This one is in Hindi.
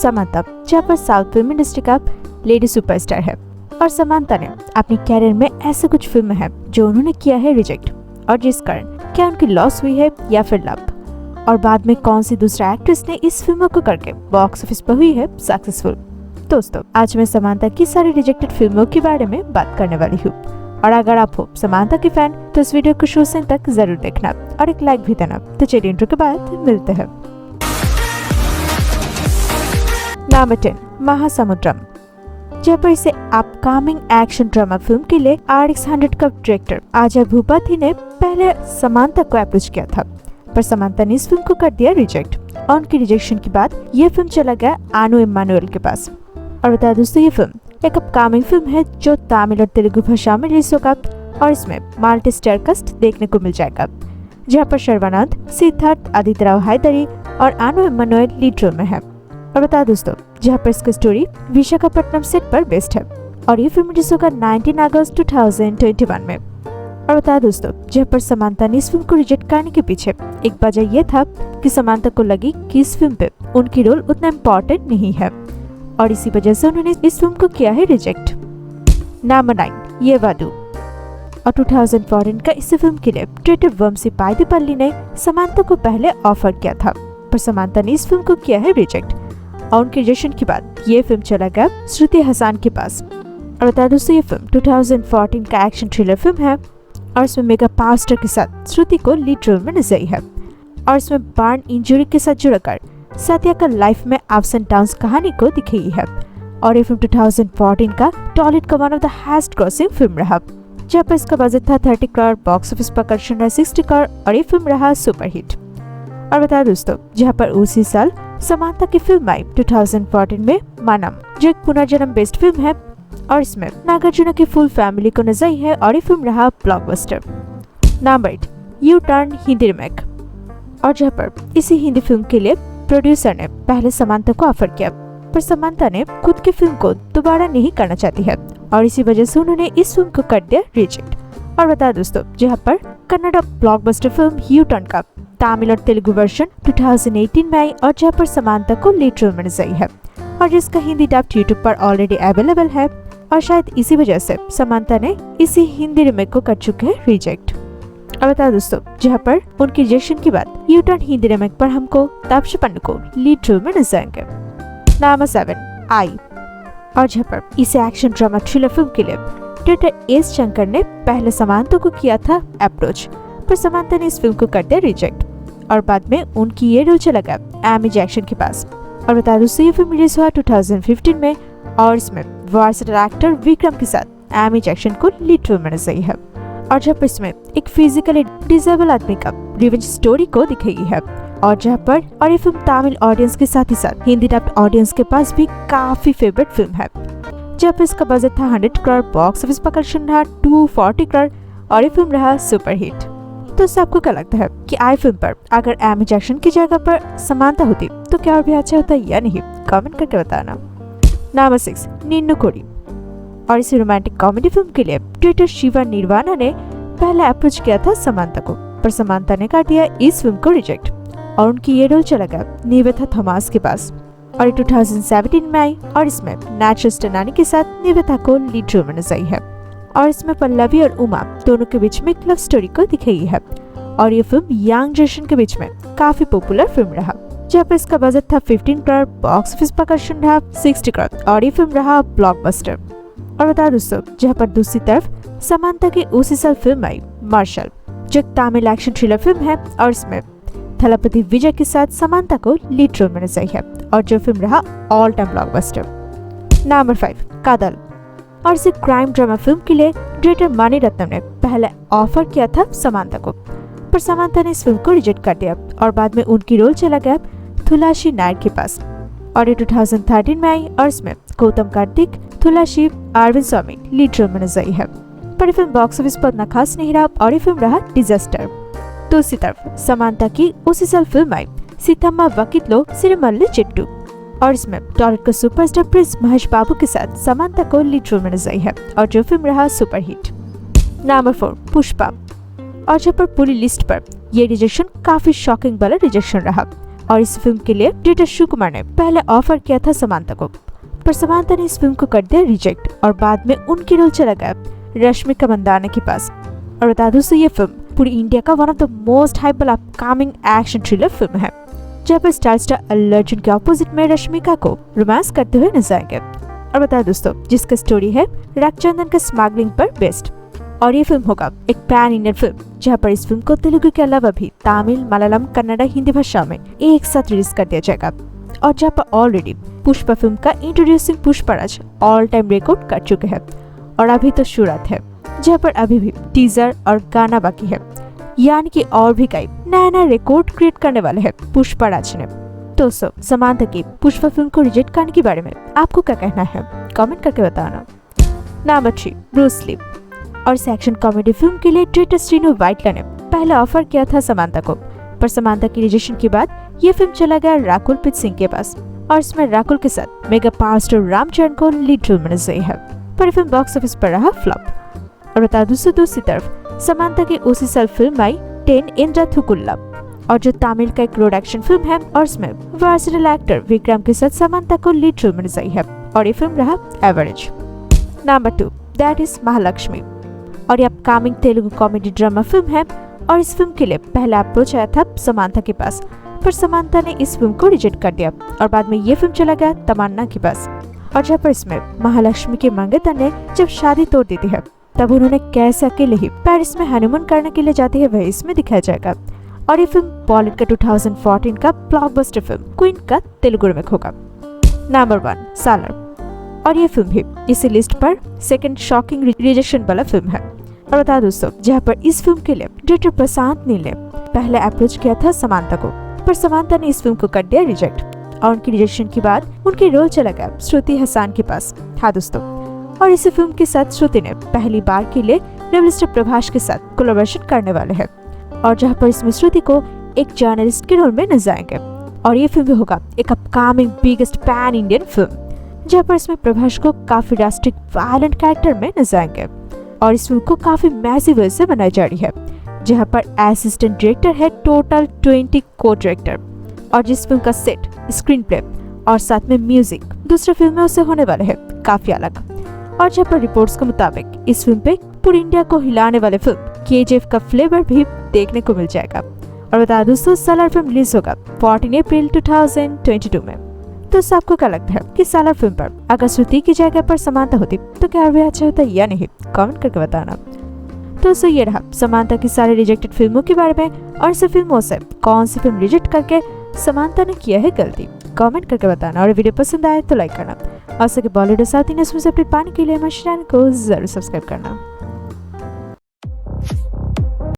समांता, जहाँ पर साउथ फिल्म इंडस्ट्री का लेडी सुपरस्टार है और समांता ने अपनी कैरियर में ऐसे कुछ फिल्म है जो उन्होंने किया है रिजेक्ट, और जिस कारण क्या उनकी लॉस हुई है या फिर लाभ, और बाद में कौन सी दूसरा एक्ट्रेस ने इस फिल्म को करके बॉक्स ऑफिस पर हुई है सक्सेसफुल। दोस्तों, आज मैं समांता की सारी रिजेक्टेड फिल्मों के बारे में बात करने वाली हूँ, और अगर आप हो समांता की फैन तो इस वीडियो को शुरू से तक जरूर देखना और एक लाइक भी देना। तो चलिए इंट्रो के बाद मिलते हैं। नंबर 10, महासमुद्रम। जब इसे अपकमिंग एक्शन ड्रामा फिल्म के लिए RX100 का डायरेक्टर अजय भूपति ने पहले समांता को अप्रोच किया था, पर समांता ने इस फिल्म को कर दिया रिजेक्ट, और उनकी रिजेक्शन के बाद ये फिल्म चला गया आनु इम्मानुएल के पास। और बता दोस्तों, ये फिल्म एक अपकमिंग फिल्म है जो तमिल और तेलुगु भाषा में रिलीज होगा, और इसमें मल्टी स्टार कास्ट देखने को मिल जाएगा, जहाँ पर शर्वानंद, सिद्धार्थ, आदित्य राव हैदरी और आनु इम्मानुएल लीड रोल में है। और बता दोस्तों, जहाँ पर इसका स्टोरी विशाखापट्टनम सेट पर बेस्ड है, और ये फिल्म रिलीज होगा 19 अगस्त 2021 में। और बता दोस्तों, जहाँ पर समांता ने इस फिल्म को रिजेक्ट करने के पीछे एक वजह यह था कि समांता को लगी कि इस फिल्म पे उनकी रोल उतना इम्पोर्टेंट नहीं है, और इसी वजह से उन्होंने इस फिल्म को किया है रिजेक्ट। नंबर 9, ये वादू। और 2014 का इस फिल्म के लिए डायरेक्टर वंशी पाइदीपल्ली ने समांता को पहले ऑफर किया था, पर समांता ने इस फिल्म को किया है रिजेक्ट, और उनके रिजेक्शन के बाद ये फिल्म चला गया श्रुति हसन के पास। और बता दोस्तों, ये फिल्म 2014 का एक्शन थ्रिलर फिल्म है, और इसमें मेगा पावर के साथ श्रुति को लीड रोल में नजर आई है, और इसमें बर्न इंजरी के साथ जुड़कर सत्या का लाइफ में अप्स एंड डाउन्स कहानी को दिखाई है। और ये फिल्म 2014 का टॉलीवुड का one of the highest grossing film रहा, जहाँ पर इसका बजट था 30 करोड़, बॉक्स ऑफिस पर कलेक्शन रहा 60 करोड़, और ये फिल्म रहा सुपरहिट। और बता दोस्तों, जहाँ पर उसी साल समांता की फिल्म आई 2014 में मनम, जो एक पुनर्जन्म बेस्ड फिल्म है, और इसमें नागार्जुन की फुल फैमिली को नजर आई है, और ये फिल्म रहा blockbuster. Number 8, U turn Hindi remake. और जहाँ पर इसी हिंदी फिल्म के लिए प्रोड्यूसर ने पहले समांता को ऑफर किया, पर समांता ने खुद की फिल्म को दोबारा नहीं करना चाहती है, और इसी वजह से उन्होंने इस फिल्म को कर दिया रिजेक्ट। और बता दोस्तों, जहाँ पर Kannada blockbuster film U turn का तमिल और तेलुगु वर्जन 2018 में आई, और जहाँ पर समांता को लीड रोल में नजर आई है, और जिसका हिंदी डब यूट्यूब पर ऑलरेडी अवेलेबल है, और शायद इसी वजह से समांता ने इसी हिंदी रीमेक को कर चुके हैं रिजेक्ट। और बता दोस्तों, जहाँ पर उनकी रिजेक्शन के बाद यू टर्न हिंदी रीमेक पर हमको तापसी पन्नू को लीड रोल में नजर आएंगे। नंबर 7, आई। और जहाँ पर इसे एक्शन ड्रामा थ्रिलर फिल्म के लिए डायरेक्टर एस शंकर ने पहले समांता को किया था अप्रोच, पर समांता ने इस फिल्म को कर दिया रिजेक्ट, और बाद में उनकी ये रोल चला गया एमी जैक्सन के पास। और बता दोस्तों, ये फिल्म रिलीज हुआ 2015 में, और इसमें वर्सेटाइल एक्टर विक्रम के साथ एमी जैक्सन को लीड रोल में नजर आई है, और जहाँ पर इसमें एक फिजिकली डिसेबल आदमी का रिवेंज स्टोरी को दिखाई है, और जहाँ पर और ये फिल्म तमिल ऑडियंस के साथ ही साथ हिंदी डब्ड ऑडियंस के पास भी काफी फेवरेट फिल्म है, जहाँ पर इसका बजट था 100 करोड़, बॉक्स ऑफिस पर कलेक्शन रहा 240 करोड़, और ये फिल्म रहा सुपरहिट। तो आपको क्या लगता है कि आई फिल्म पर अगर एमी जैक्सन की जगह पर समांता होती तो क्या और भी अच्छा होता या नहीं? कमेंट करके बताना। नंबर 6, निन्नु कोरी। और इस रोमांटिक कॉमेडी फिल्म के लिए डायरेक्टर शिवा निर्वाणा ने पहले अप्रोच किया था समांता को, पर समांता ने कर दिया इस फिल्म को रिजेक्ट, और उनकी ये रोल चला गया निवेथा थॉमस के पास, और ये 2017 में आई, और इसमें नेचुरल स्टनानी के साथ निवेथा को लीड रोल में नजर आई है, और इसमें पल्लवी और उमा दोनों के बीच में एक लव स्टोरी को दिखाई है, और ये फिल्म यंग जनरेशन के बीच में काफी पॉपुलर फिल्म रहा, जहाँ पर इसका बजट था 15 करोड़, बॉक्स ऑफिस पर कलेक्शन रहा 60 करोड़, और ये फिल्म रहा ब्लॉकबस्टर। और बता दोस्तों, जहाँ पर दूसरी तरफ समांता की उसी साल फिल्म आई मार्शल, जो तमिल एक्शन थ्रिलर फिल्म है, और इसमें थलपति विजय के साथ समांता को लीड रोल में नजर आई है, और जो फिल्म रहा ऑल टाइम ब्लॉकबस्टर। नंबर 5, कादल। और इसे क्राइम ड्रामा फिल्म के लिए डायरेक्टर मणि रत्नम ने पहले ऑफर किया था समांता को, पर समांता ने इस फिल्म को रिजेक्ट कर दिया, और बाद में उनकी रोल चला गया तुलसी नायर के पास, और ये 2013 में आई, और इसमें गौतम कार्तिक, तुलसी, अरविंद स्वामी लीड रोल में नजर आई है, पर फिल्म बॉक्स ऑफिस पर उतना खास नहीं रहा, और ये फिल्म रहा डिजास्टर। दूसरी तरफ समांता की उसी साल फिल्म आई सीतम्मा वकीलो सिरिमल्ली चिट्टू, और इसमें टॉलीवुड का सुपरस्टार प्रिंस महेश बाबू के साथ समांता को लीड रोल में नजर आई है, और जो फिल्म रहा सुपरहिट। नंबर 4, पुष्पा। और जब पर पूरी लिस्ट पर ये रिजेक्शन काफी शॉकिंग वाला रिजेक्शन रहा, और इस फिल्म के लिए डायरेक्टर शिव कुमार ने पहले ऑफर किया था समांथा को, पर समांथा ने इस फिल्म को कर दिया रिजेक्ट और बाद में उनकी रोल चला गया रश्मिका मंदाना के पास। और बता दूं ये फिल्म पूरी इंडिया का one of the most hypeable upcoming action thriller film है, जहाँ पर स्टार अल्लू अर्जुन के ऑपोजिट में रश्मिका को रोमांस करते हुए नजर आएंगे। और बता दोस्तों जिसका स्टोरी है रक्तचंदन का स्मगलिंग पर बेस्ड। और ये फिल्म होगा एक पैन इंडियन फिल्म, जहाँ पर इस फिल्म को तेलुगु के अलावा भी तमिल, मलयालम, कन्नड़ा, हिंदी भाषा में एक साथ रिलीज कर दिया जाएगा। और जहाँ पर ऑलरेडी पुष्पा फिल्म का introducing Pushparaj all time record कर चुके हैं और अभी तो शुरुआत है, जहाँ पर अभी भी टीजर और गाना बाकी है, यानी कि और भी कई नया रिकॉर्ड क्रिएट करने वाले हैं पुष्पराज ने। तो समांथा की पुष्पा फिल्म को रिजेक्ट करने के बारे में आपको क्या कहना है, कमेंट करके बताना। Number 3 Bruce Lee. और इस एक्शन कॉमेडी फिल्म के लिए डायरेक्टर श्रीनु वाइटला ने पहले ऑफर किया था समांथा को, पर समांथा की रिजेक्शन के बाद ये फिल्म चला गया राकुल प्रीत सिंह के पास और इसमें राकुल के साथ मेगा पावर स्टार रामचरण को लीड रोल में नजर है, पर फिल्म बॉक्स ऑफिस पर रहा फ्लॉप। और बता दूसरी तरफ समांथा की उसी साल फिल्म आई 10 इंद्रा थुकुल्ला, और जो तमिल का एक रोड एक्शन फिल्म है और इसमें वर्सेटाइल एक्टर विक्रम के साथ समांथा को लीड रोल में नजर है और ये फिल्म रहा average. Number 2 that is Mahalakshmi. और ये upcoming Telugu comedy drama film है और इस फिल्म के लिए पहला अप्रोच आया था समांथा के पास, पर समांथा ने इस फिल्म को रिजेक्ट कर दिया और बाद में ये फिल्म चला गया तमन्ना के पास। और जहाँ पर इसमें महालक्ष्मी के मंगेतर ने जब शादी तोड़ दी है तब उन्होंने कैसे अकेले ही पेरिस में हनीमून करने के लिए जाती है वह इसमें दिखाया जाएगा। और ये फिल्म बॉलीवुड का 2014 का ब्लॉकबस्टर फिल्म क्वीन का तेलुगु रीमेक होगा। नंबर 1 सालर। और ये फिल्म भी इसी लिस्ट पर सेकंड शॉकिंग रिजेक्शन वाला फिल्म है। और बता दोस्तों जहाँ पर इस फिल्म के लिए डायरेक्टर प्रशांत नील ने पहले अप्रोच किया था समांथा को, पर समांथा ने इस फिल्म को कर दिया रिजेक्ट और उनकी रिजेक्शन के बाद उनकी रोल चला गया श्रुति हसन के पास। हाँ दोस्तों, और इस फिल्म के साथ श्रुति ने पहली बार के लिए रेबल स्टार प्रभास के साथ कोलैबोरेशन करने वाले हैं और जहाँ पर इसमें श्रुति को एक जर्नलिस्ट के रोल में नजर आएंगे। और ये फिल्म होगा एक upcoming biggest pan Indian film, जहाँ पर इसमें प्रभास को काफी ड्रास्टिक वायलेंट कैरेक्टर में नजर आएंगे और इस फिल्म को काफी मैसिव वे से बनाई जा रही है, जहाँ पर असिस्टेंट डायरेक्टर है टोटल 20 को डायरेक्टर और जिस फिल्म का सेट, स्क्रीन प्ले और साथ में म्यूजिक दूसरे फिल्मों से होने वाले है काफी अलग। और जहाँ पर रिपोर्ट्स के मुताबिक इस फिल्म पे पूरी इंडिया को हिलाने वाले फिल्म KGF का फ्लेवर भी देखने को मिल जाएगा। और बता दोस्तों सालार फिल्म रिलीज होगा 14 अप्रैल 2022 में। तो आपको क्या लगता है कि सालार फिल्म पर अगर श्रुति की जगह पर समांथा होती तो क्या भी अच्छा होता या नहीं, कमेंट करके बताना। तो ये रहा समांथा की सारी रिजेक्टेड फिल्मों के बारे में और इस फिल्मों से कौन सी फिल्म रिजेक्ट करके समांथा ने किया है गलती, कमेंट करके बताना। और वीडियो पसंद आए तो लाइक करना और Bollywood south Indian news update पाने के लिए हमारे चैनल को जरूर सब्सक्राइब करना।